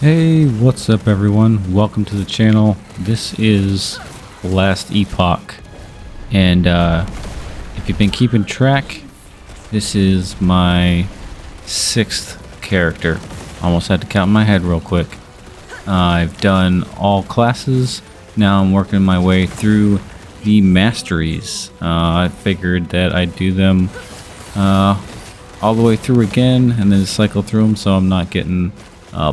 Hey, what's up everyone? Welcome to the channel. This is the last Epoch, and if you've been keeping track, this is my 6th character. Almost had to count in my head real quick. I've done all classes. Now I'm working my way through the masteries. I figured that I'd do them all the way through again and then cycle through them so I'm not getting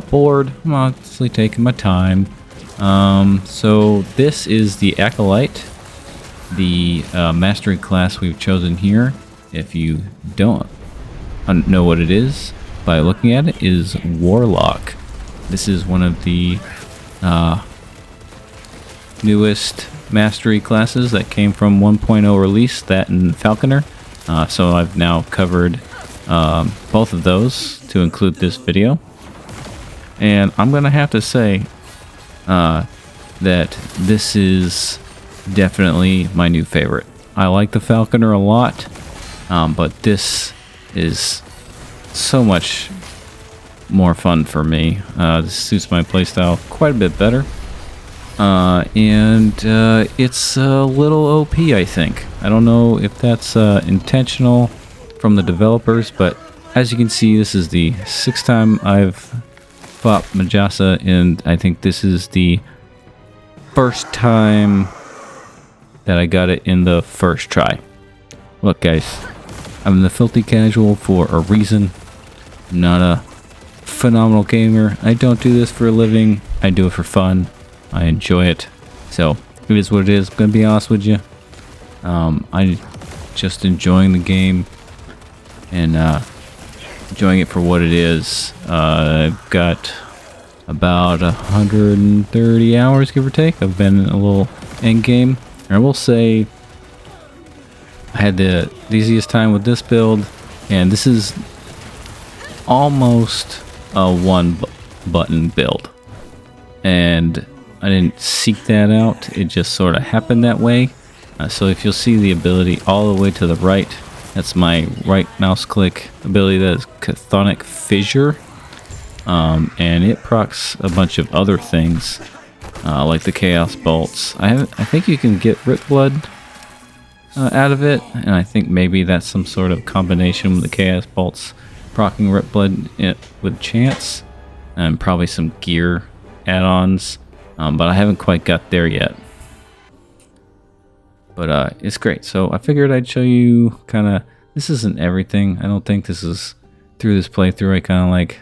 bored. I'm honestly taking my time. So this is the Acolyte, the mastery class we've chosen here. If you don't know what it is by looking at it, is Warlock. This is one of the newest mastery classes that came from 1.0 release, that and Falconer. So I've now covered both of those to include this video. And I'm going to have to say that this is definitely my new favorite. I like the Falconer a lot, but this is so much more fun for me. This suits my playstyle quite a bit better. And it's a little OP, I think. I don't know if that's intentional from the developers, but as you can see, this is the 6th time I've fought Majasa, and I think this is the first time that I got it in the first try. Look guys, I'm the filthy casual for a reason. I'm not a phenomenal gamer. I don't do this for a living. I do it for fun. I enjoy it. So it is what it is. I'm gonna be honest with you. I'm just enjoying the game and enjoying it for what it is. I've got about 130 hours, give or take. I've been in a little end game. I will say I had the easiest time with this build, and this is almost a one button build. And I didn't seek that out. It just sort of happened that way. So if you'll see the ability all the way to the right, that's my right mouse click ability. That is Chthonic Fissure. And it procs a bunch of other things, like the Chaos Bolts. I think you can get Rip Blood out of it, and I think maybe that's some sort of combination with the Chaos Bolts proccing Rip Blood with chance, and probably some gear add-ons, but I haven't quite got there yet. But it's great. So I figured I'd show you kind of, this isn't everything. I don't think this is, through this playthrough I kind of like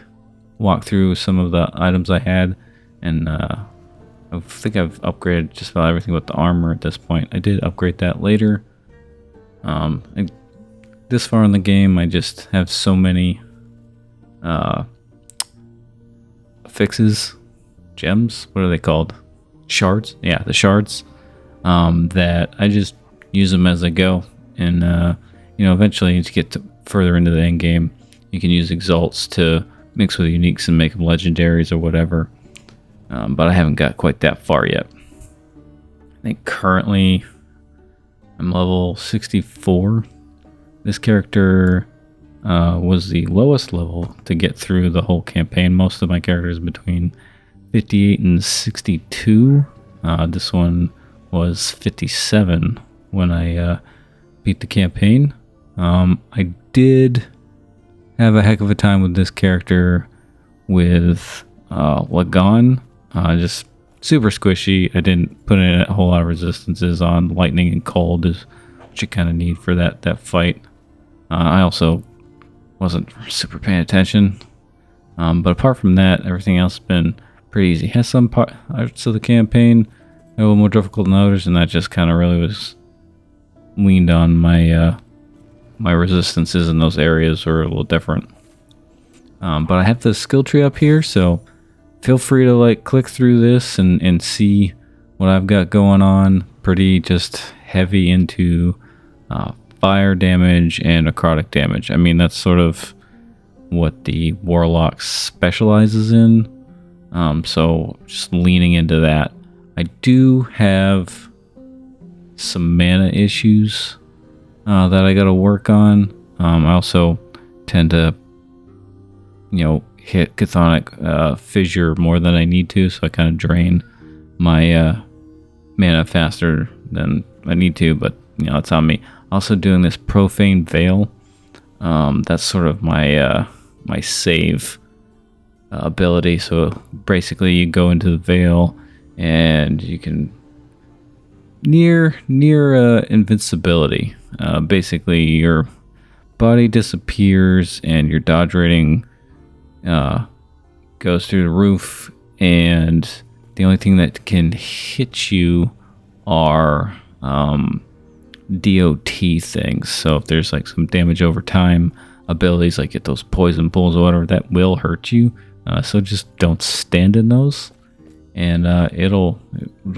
walk through some of the items I had, and I think I've upgraded just about everything with the armor at this point. I did upgrade that later. This far in the game I just have so many fixes, gems, what are they called, shards? Yeah, the shards, that I just use them as I go. And you know, eventually to get further into the end game, you can use exalts to mix with uniques and make them legendaries or whatever. But I haven't got quite that far yet. I think currently I'm level 64. This character was the lowest level to get through the whole campaign. Most of my characters between 58 and 62. This one was 57 when I beat the campaign. I did have a heck of a time with this character with Lagon. Just super squishy. I didn't put in a whole lot of resistances on lightning and cold, which you kind of need for that fight. I also wasn't super paying attention. But apart from that, everything else has been pretty easy. Has some parts of the campaign a little more difficult than others, and that just kind of really was leaned on my my resistances in those areas are a little different. But I have the skill tree up here, so feel free to like click through this and see what I've got going on. Pretty just heavy into fire damage and necrotic damage. I mean, that's sort of what the Warlock specializes in. So just leaning into that. I do have some mana issues that I got to work on. I also tend to, you know, hit chthonic fissure more than I need to, so I kind of drain my mana faster than I need to, but you know, it's on me. Also doing this profane veil. That's sort of my my save ability. So basically you go into the veil and you can near invincibility. Basically your body disappears and your dodge rating goes through the roof, and the only thing that can hit you are DOT things. So if there's like some damage over time abilities, like get those poison pulls or whatever, that will hurt you. So just don't stand in those, and it'll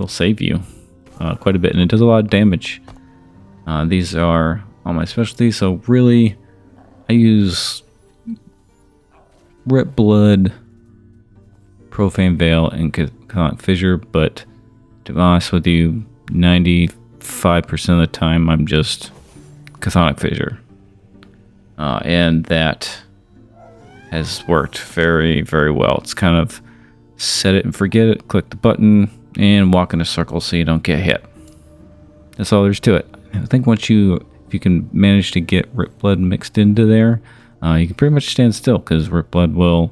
save you quite a bit, and it does a lot of damage. These are all my specialties. So really, I use Rip Blood, Profane Veil, and Chthonic Fissure, but to be honest with you, 95% of the time I'm just Chthonic Fissure. And that has worked very, very well. It's kind of set it and forget it, click the button, and walk in a circle so you don't get hit. That's all there's to it. I think if you can manage to get Rip Blood mixed into there, you can pretty much stand still, because Rip Blood will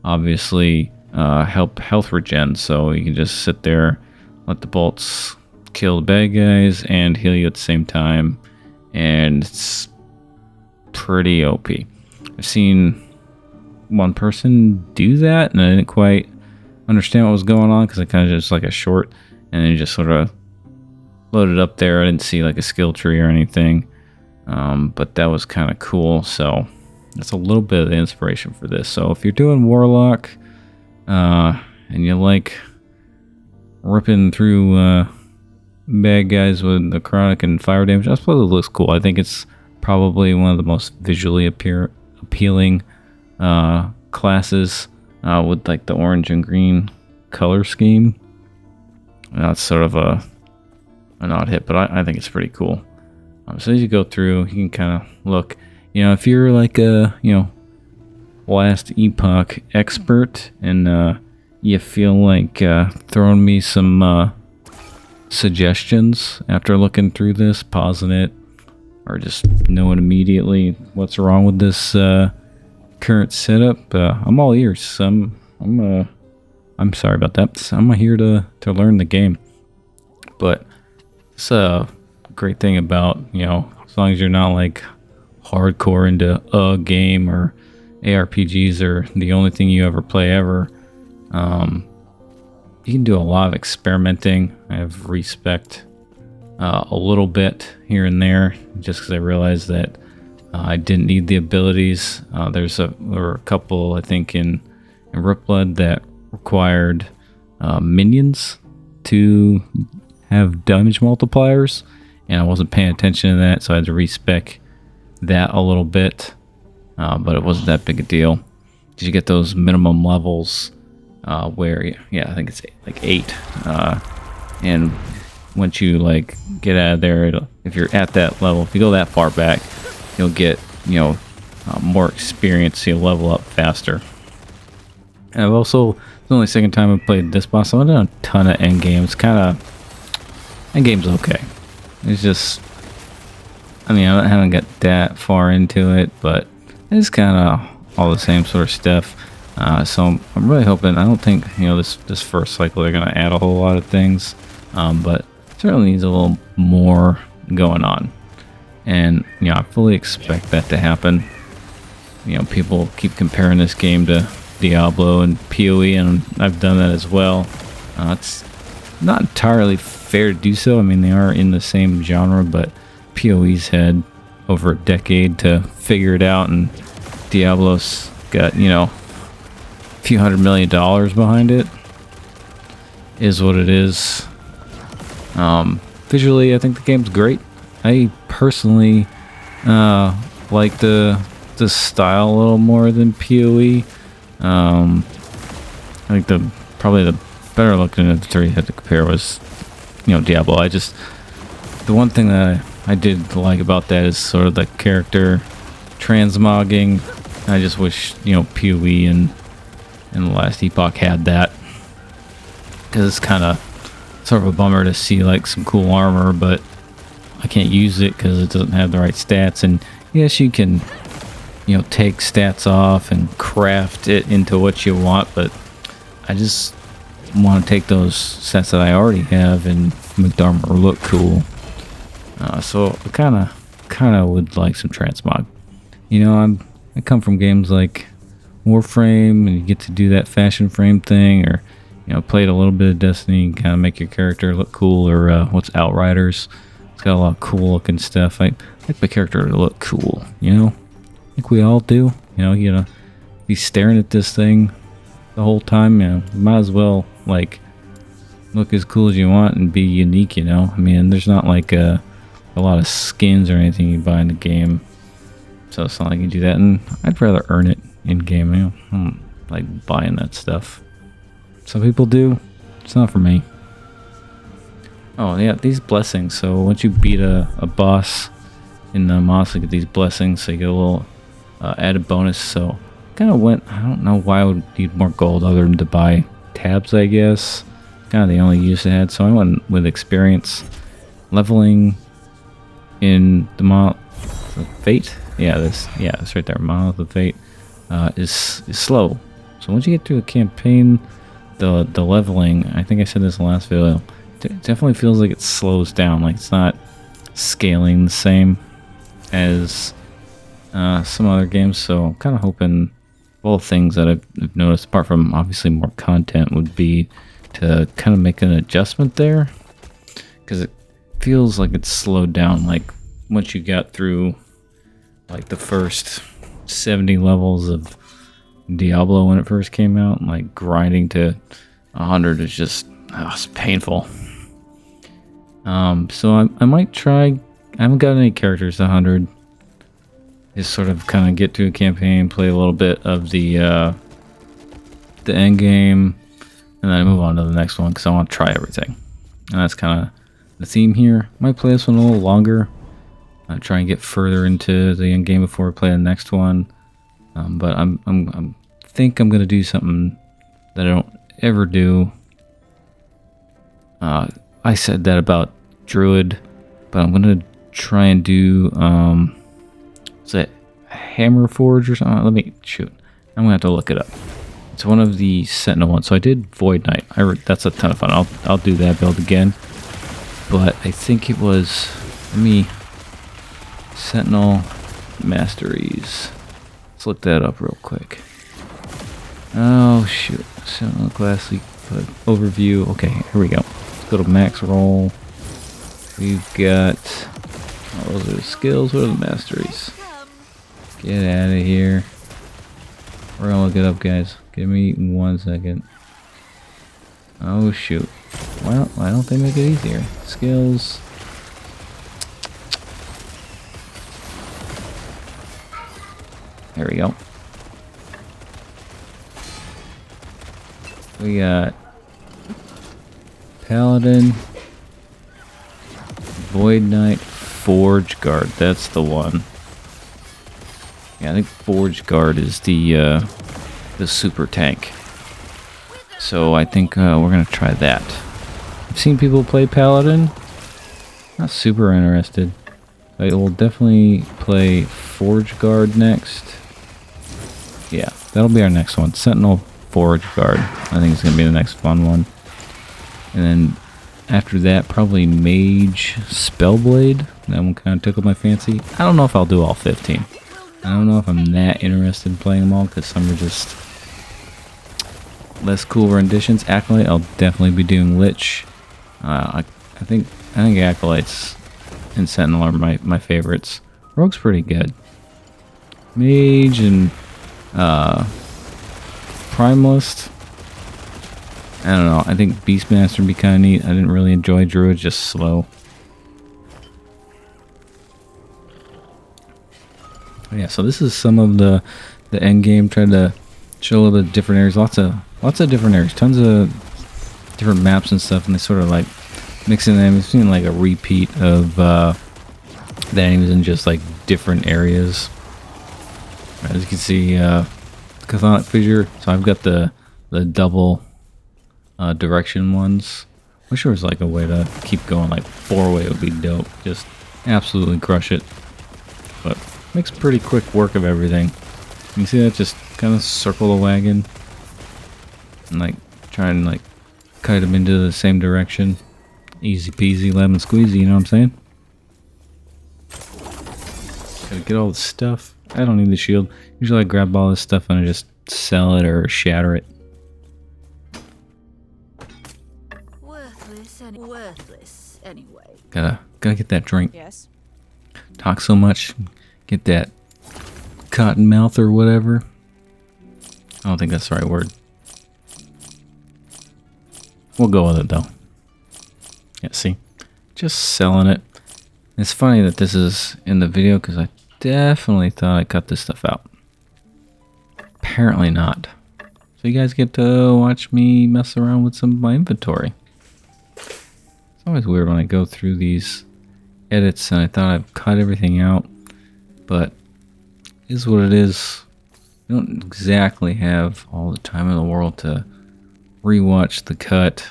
obviously help health regen, so you can just sit there, let the bolts kill the bad guys and heal you at the same time, and it's pretty OP. I've seen one person do that, and I didn't quite understand what was going on, because it kind of just like a short, and then you just sort of loaded up there. I didn't see like a skill tree or anything, but that was kind of cool. So that's a little bit of the inspiration for this. So if you're doing Warlock and you like ripping through bad guys with the chronic and fire damage, I suppose it looks cool. I think it's probably one of the most visually appealing classes with like the orange and green color scheme. That's sort of an odd hit, but I think it's pretty cool. So as you go through, you can kind of look. You know, if you're like a last Epoch expert and you feel like throwing me some suggestions after looking through this, pausing it, or just knowing immediately what's wrong with this current setup, I'm all ears. I'm sorry about that. I'm here to learn the game. But it's a great thing about, as long as you're not like hardcore into a game, or ARPGs are the only thing you ever play ever, you can do a lot of experimenting. I have respect a little bit here and there, just because I realized that I didn't need the abilities. There were a couple, I think, in Rip Blood that required minions to have damage multipliers, and I wasn't paying attention to that, so I had to respec that a little bit, but it wasn't that big a deal. Did you get those minimum levels where, I think it's like 8, and once you like get out of there, if you're at that level, if you go that far back, you'll get more experience, so you'll level up faster. And I've also, it's the only second time I've played this boss, so I've done a ton of endgames. Endgame's okay. It's just, I haven't got that far into it, but it's kind of all the same sort of stuff. So I'm really hoping, I don't think, this first cycle they're going to add a whole lot of things, but certainly needs a little more going on. And, I fully expect that to happen. People keep comparing this game to Diablo and PoE, and I've done that as well. It's not entirely fair to do so. They are in the same genre, but PoE's had over a decade to figure it out, and Diablo's got, a few $100 million behind it. Is what it is. Visually, I think the game's great. I personally like the style a little more than PoE. I think probably the better looking of the three you had to compare was, Diablo. The one thing that I did like about that is sort of the character transmogging. I just wish, PoE and And the last Epoch had that. Because it's kind of sort of a bummer to see like some cool armor, but I can't use it because it doesn't have the right stats. And yes, you can, you know, take stats off and craft it into what you want, but I just want to take those sets that I already have and make the armor look cool. So I kind of would like some transmog. You know, I come from games like Warframe, and you get to do that fashion frame thing, or you know, played a little bit of Destiny and kind of make your character look cool, or what's Outriders. It's got a lot of cool looking stuff. I like my character to look cool, you know? I think we all do. You know, be staring at this thing the whole time, you know, might as well, like, look as cool as you want and be unique, you know? I mean, there's not, like, a lot of skins or anything you buy in the game, so it's not like you do that, and I'd rather earn it in-game, you know? I don't like buying that stuff. Some people do. It's not for me. Oh, yeah, these blessings. So once you beat a boss in the Moss, you get these blessings, so you get a little added bonus. So kind of went, I don't know why I would need more gold other than to buy tabs, I guess. Kind of the only use it had. So I went with experience. Leveling in the Monolith of Fate. Yeah, that's right there. Monolith of Fate is slow. So once you get through the campaign, the leveling, I think I said this in the last video, it definitely feels like it slows down. Like it's not scaling the same as some other games. So I'm kind of hoping both things that I've noticed, apart from obviously more content, would be to kind of make an adjustment there, because it feels like it's slowed down. Like once you got through like the first 70 levels of Diablo when it first came out, like grinding to 100 is just it's painful. So I might try. I haven't got any characters to 100. Just sort of kind of get through a campaign, play a little bit of the end game, and then I move on to the next one because I want to try everything. And that's kind of the theme here. Might play this one a little longer. Try and get further into the end game before I play the next one. But I'm think I'm gonna do something that I don't ever do. I said that about Druid, but I'm gonna try and do is it Hammer Forge or something? Let me shoot. I'm gonna have to look it up. It's one of the Sentinel ones. So I did Void Knight. That's a ton of fun. I'll do that build again. But I think it was Sentinel Masteries. Let's look that up real quick. Oh shoot. Sentinel Class League overview. Okay, here we go. Let's go to max roll. We've got those are the skills. What are the masteries? Get out of here. We're gonna look it up, guys. Give me 1 second. Oh shoot. Well, why don't they make it easier? Skills. There we go. We got Paladin, Void Knight, Forge Guard. That's the one. Yeah, I think Forge Guard is the super tank. So I think we're gonna try that. I've seen people play Paladin. Not super interested. I will definitely play Forge Guard next. Yeah, that'll be our next one. Sentinel Forge Guard. I think it's going to be the next fun one. And then after that, probably Mage Spellblade. That one kind of tickled my fancy. I don't know if I'll do all 15. I don't know if I'm that interested in playing them all, because some are just less cool renditions. Acolyte, I'll definitely be doing Lich. I think Acolytes and Sentinel are my favorites. Rogue's pretty good. Mage and Primalist. I don't know. I think Beastmaster would be kind of neat. I didn't really enjoy Druid, just slow. Yeah, so this is some of the end game. Tried to show a little bit of different areas. Lots of different areas. Tons of different maps and stuff, and they sort of like mixing them. It's been like a repeat of the enemies in just like different areas. As you can see, Chthonic Fissure. So I've got the the double direction ones. Wish there was like a way to keep going, like 4-way would be dope. Just absolutely crush it. But makes pretty quick work of everything. You see that? Just kind of circle the wagon and like try and like kite them into the same direction. Easy peasy lemon squeezy, you know what I'm saying? Gotta get all the stuff. I don't need the shield. Usually I grab all this stuff and I just sell it or shatter it. Worthless anyway. Gotta get that drink. Yes. Talk so much. Get that cotton mouth or whatever. I don't think that's the right word. We'll go with it though. Yeah, see? Just selling it. It's funny that this is in the video because I definitely thought I cut this stuff out. Apparently not. So you guys get to watch me mess around with some of my inventory. It's always weird when I go through these edits and I thought I've cut everything out. But it is what it is. I don't exactly have all the time in the world to rewatch the cut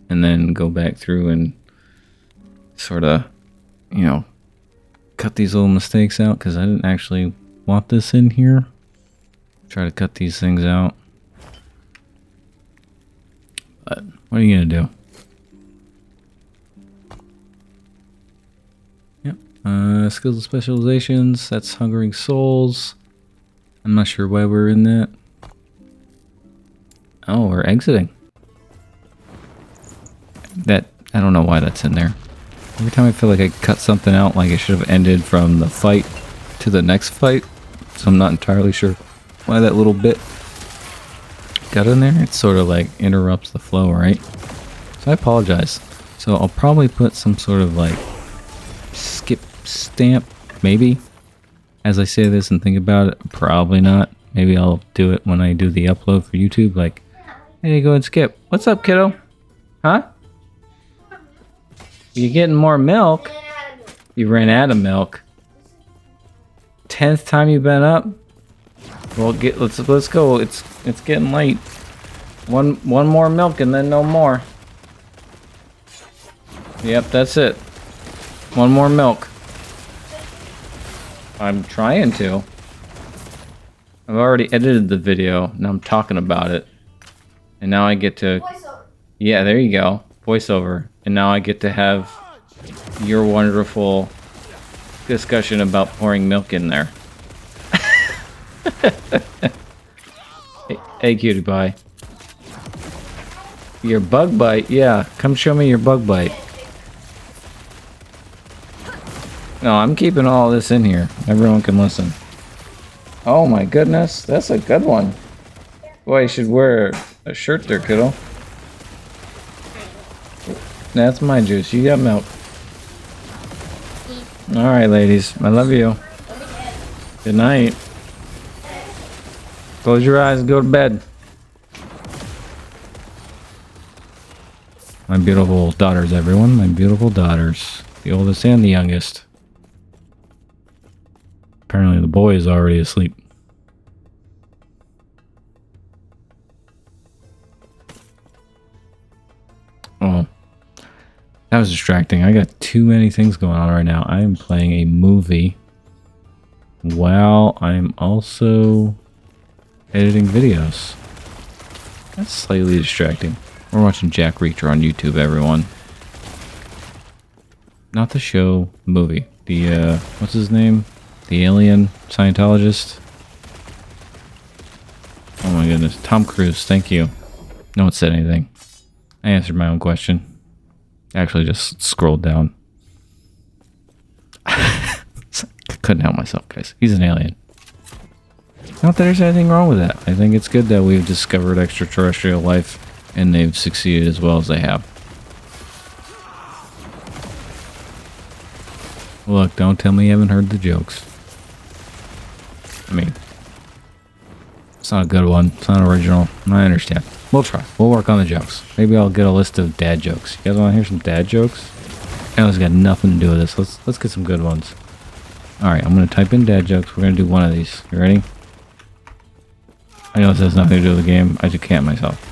and then go back through and sort of, you know, cut these little mistakes out because I didn't actually want this in here. Try to cut these things out. But what are you gonna do? Yep. Skills and specializations. That's Hungering Souls. I'm not sure why we're in that. Oh, we're exiting. That, I don't know why that's in there. Every time I feel like I cut something out, like it should have ended from the fight to the next fight. So I'm not entirely sure why that little bit got in there. It sort of like interrupts the flow, right? So I apologize. So I'll probably put some sort of like skip stamp, maybe. As I say this and think about it, probably not. Maybe I'll do it when I do the upload for YouTube. Like, hey, go and skip. What's up, kiddo? Huh? You getting more milk? You ran out of milk. 10th time you've been up? Well, let's go. It's getting late. One more milk and then no more. Yep, that's it. One more milk. I'm trying to. I've already edited the video. Now I'm talking about it. And now I get to... Voiceover. Yeah, there you go. Voiceover. And now I get to have your wonderful discussion about pouring milk in there. Hey, cutie pie. Your bug bite? Yeah, come show me your bug bite. No, I'm keeping all this in here. Everyone can listen. Oh my goodness, that's a good one. Boy, you should wear a shirt there, kiddo. That's my juice. You got milk. Alright, ladies. I love you. Good night. Close your eyes and go to bed. My beautiful daughters, everyone. My beautiful daughters. The oldest and the youngest. Apparently the boy is already asleep. Oh. That was distracting. I got too many things going on right now. I am playing a movie while I'm also editing videos. That's slightly distracting. We're watching Jack Reacher on YouTube, everyone. Not the show, the movie. The, what's his name? The alien Scientologist. Oh my goodness. Tom Cruise, thank you. No one said anything. I answered my own question. Actually just scrolled down. Couldn't help myself, guys. He's an alien. Not that there's anything wrong with that. I think it's good that we've discovered extraterrestrial life and they've succeeded as well as they have. Look, don't tell me you haven't heard the jokes. I mean, it's not a good one. It's not original. I understand. We'll try. We'll work on the jokes. Maybe I'll get a list of dad jokes. You guys want to hear some dad jokes? That has got nothing to do with this. Let's get some good ones. All right, I'm gonna type in dad jokes. We're gonna do one of these. You ready? I know this has nothing to do with the game. I just can't myself.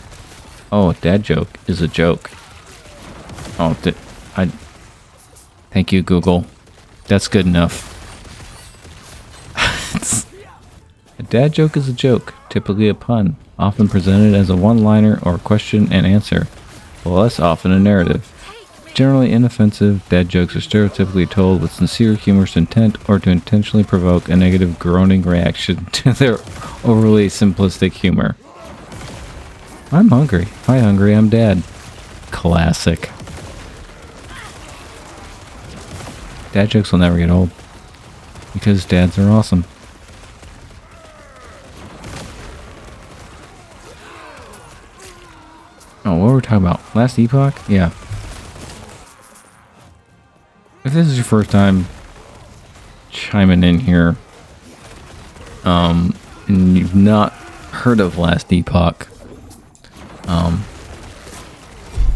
Oh, dad joke is a joke. Oh, thank you, Google. That's good enough. A dad joke is a joke, typically a pun, often presented as a one-liner or question and answer, but less often a narrative. Generally inoffensive, dad jokes are stereotypically told with sincere humorous intent or to intentionally provoke a negative groaning reaction to their overly simplistic humor. I'm hungry. Hi, hungry. I'm dad. Classic. Dad jokes will never get old. Because dads are awesome. Oh, what were we talking about? Last Epoch? Yeah. If this is your first time chiming in here, and you've not heard of Last Epoch,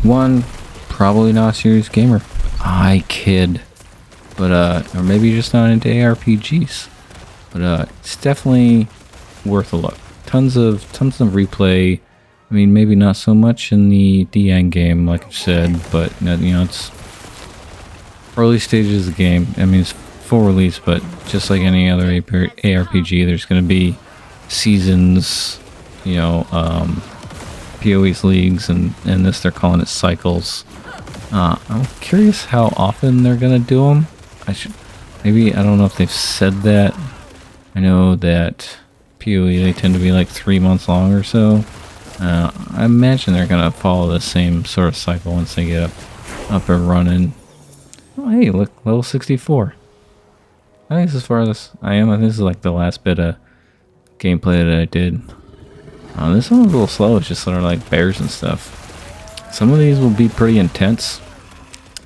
one, probably not a serious gamer. I kid. But, or maybe you're just not into ARPGs. But, it's definitely worth a look. Tons of replay. I mean, maybe not so much in the end game, like I said, but, you know, it's early stages of the game. I mean, it's full release, but just like any other ARPG, there's going to be seasons, you know, PoE's leagues, and this they're calling it cycles. I'm curious how often they're going to do them. I don't know if they've said that. I know that PoE, they tend to be like 3 months long or so. I imagine they're going to follow the same sort of cycle once they get up and running. Oh, hey, look, level 64. I think this is as far as I am. I think this is like the last bit of gameplay that I did. This one's a little slow. It's just sort of like bears and stuff. Some of these will be pretty intense.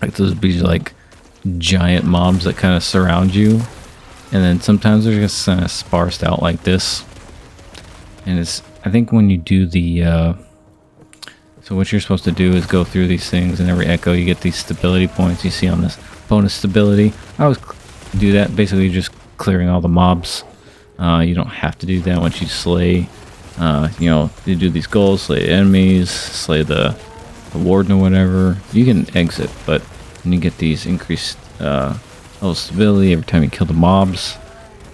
Like those would be like giant mobs that kind of surround you. And then sometimes they're just kind of sparsed out like this. And it's, I think when you do the, so what you're supposed to do is go through these things, and every echo you get these stability points you see on this bonus stability. I always do that, basically just clearing all the mobs. You don't have to do that once you slay, you know, you do these goals, slay enemies, slay the warden or whatever. You can exit, but when you get these increased level stability every time you kill the mobs,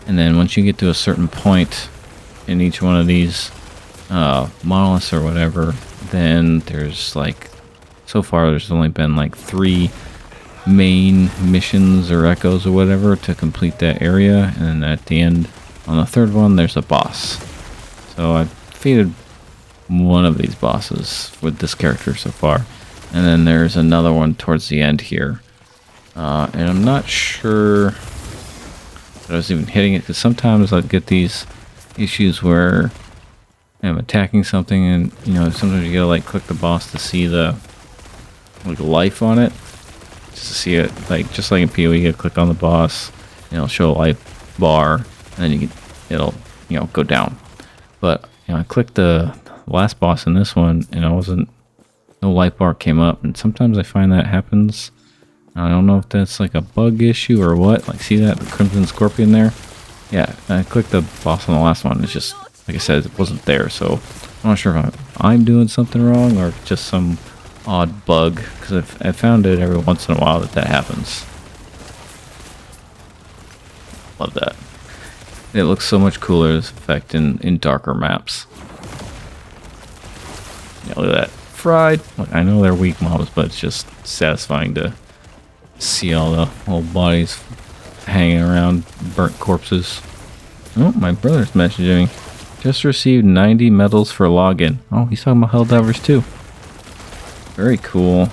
and then once you get to a certain point in each one of these monoliths or whatever, then there's like, so far there's only been like 3 main missions or echoes or whatever to complete that area, and at the end on the 3rd one there's a boss. So I've defeated one of these bosses with this character so far, and then there's another one towards the end here, and I'm not sure that I was even hitting it, because sometimes I'll get these issues where I'm attacking something, and you know, sometimes you gotta like click the boss to see the like life on it, just to see it, like just like in PoE, you gotta click on the boss and it'll show a life bar, and then it'll you know, go down. But you know, I clicked the last boss in this one, and no life bar came up, and sometimes I find that happens. I don't know if that's like a bug issue or what. Like, see that, the Crimson Scorpion there? Yeah, I clicked the boss on the last one. It's just, like I said, it wasn't there. So I'm not sure if I'm doing something wrong or just some odd bug, because I found it every once in a while that happens. Love that. It looks so much cooler, this effect, in darker maps. Yeah, look at that. Fried. Like, I know they're weak mobs, but it's just satisfying to see all the old bodies hanging around, burnt corpses. Oh, my brother's messaging me. Just received 90 medals for login. Oh, he's talking about Helldivers too. Very cool.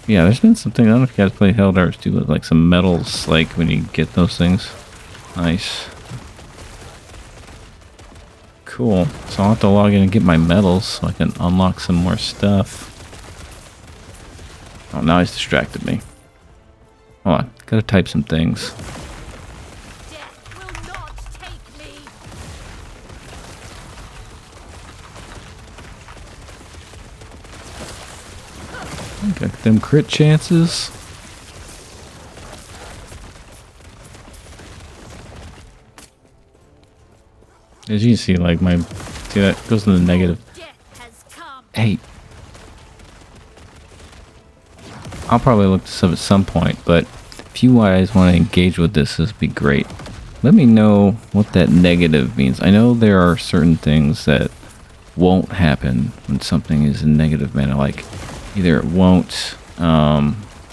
Yeah, there's been something, I don't know if you guys play Helldivers too, but like some medals, like when you get those things. Nice. Cool. So I'll have to log in and get my medals so I can unlock some more stuff. Oh, now he's distracted me. Hold on, gotta type some things. Death will not take me. Got them crit chances. As you see, like my, see that goes to the negative. Death has come. Hey, I'll probably look this up at some point, but if you guys want to engage with this would be great. Let me know what that negative means. I know there are certain things that won't happen when something is in negative mana, like either it won't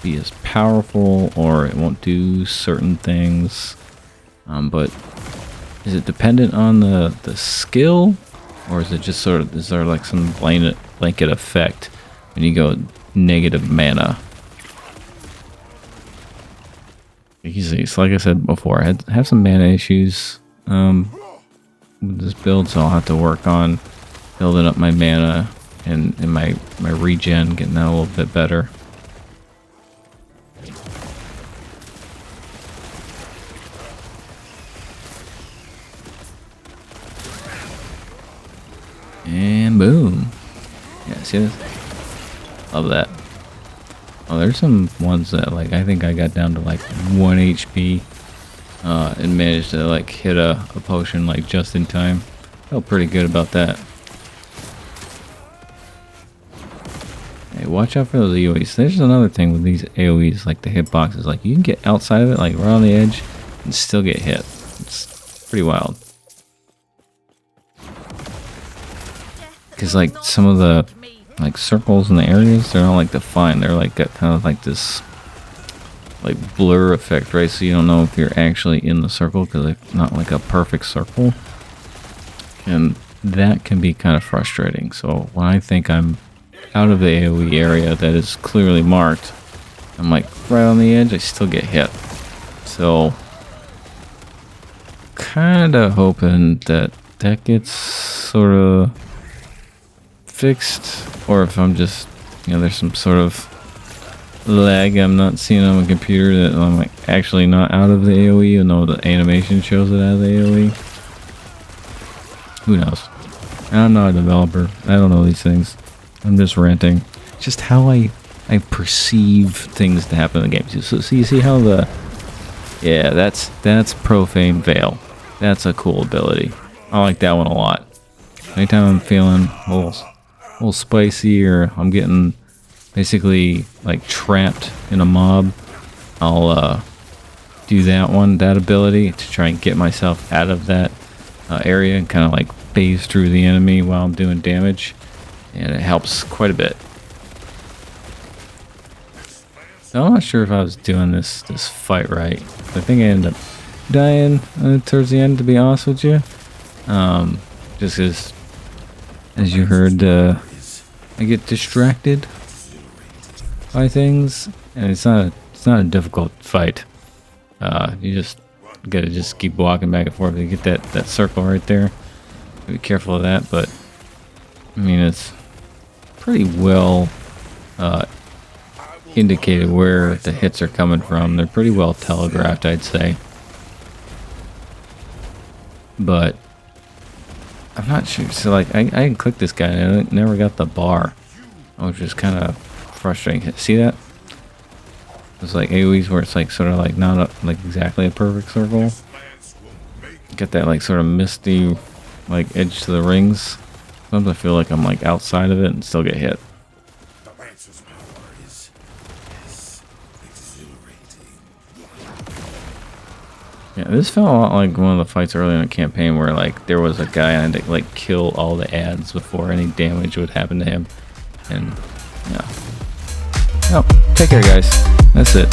be as powerful or it won't do certain things. But is it dependent on the skill, or is it just sort of, is there like some blanket effect when you go negative mana? Easy. So like I said before, I have some mana issues with this build, so I'll have to work on building up my mana and my regen, getting that a little bit better. And boom. Yeah, see this? Love that. Oh, there's some ones that, like, I think I got down to like 1 HP and managed to like hit a potion like just in time. Felt pretty good about that. Hey, watch out for those AoEs. There's another thing with these AoEs, like the hitboxes. Like, you can get outside of it, like right on the edge, and still get hit. It's pretty wild. Because like some of the like circles in the areas, they're not like defined. They're like got kind of like this like blur effect, right? So you don't know if you're actually in the circle because it's not like a perfect circle, and that can be kind of frustrating. So when I think I'm out of the AoE area that is clearly marked, I'm like right on the edge, I still get hit. So kind of hoping that that gets sort of fixed, or if I'm just, you know, there's some sort of lag I'm not seeing on my computer that I'm like actually not out of the AoE, even though the animation shows it out of the AoE. Who knows? I'm not a developer. I don't know these things. I'm just ranting. Just how I perceive things to happen in the game. So you see how the, yeah, that's Profane Veil. That's a cool ability. I like that one a lot. Anytime I'm feeling a little spicy, or I'm getting basically like trapped in a mob, I'll do that ability to try and get myself out of that area and kind of like phase through the enemy while I'm doing damage, and it helps quite a bit. So I'm not sure if I was doing this fight right. I think I ended up dying towards the end, to be honest with you. Just as you heard, I get distracted by things, and it's not a difficult fight. You just gotta just keep walking back and forth. You get that circle right there. Be careful of that, but I mean, it's pretty well indicated where the hits are coming from. They're pretty well telegraphed, I'd say. But I'm not sure. So like I can click this guy and I never got the bar, which is kind of frustrating. See that? It's like AoEs where it's like sort of like not like exactly a perfect circle. Get that like sort of misty like edge to the rings. Sometimes I feel like I'm like outside of it and still get hit. Yeah, this felt a lot like one of the fights early in the campaign where like there was a guy and I had to like kill all the ads before any damage would happen to him. And yeah. Oh, take care guys. That's it.